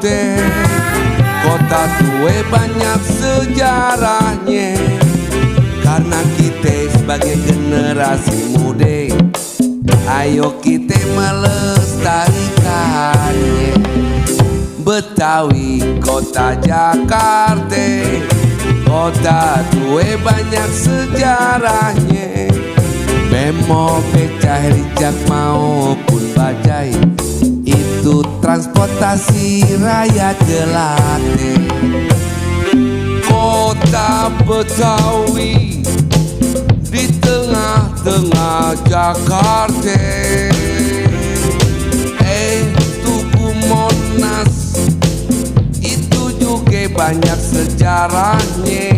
Jakarta. Kota tua banyak sejarahnya, karena kita sebagai generasi muda, ayo kita melestarikannya. Betawi, kota Jakarta, kota tua banyak sejarahnya. Bemo, becak, rijak maupun bajai, itu transportasi rakyat jelate. Kota Betawi di tengah-tengah Jakarta. Tugu Monas itu juga banyak sejarahnya.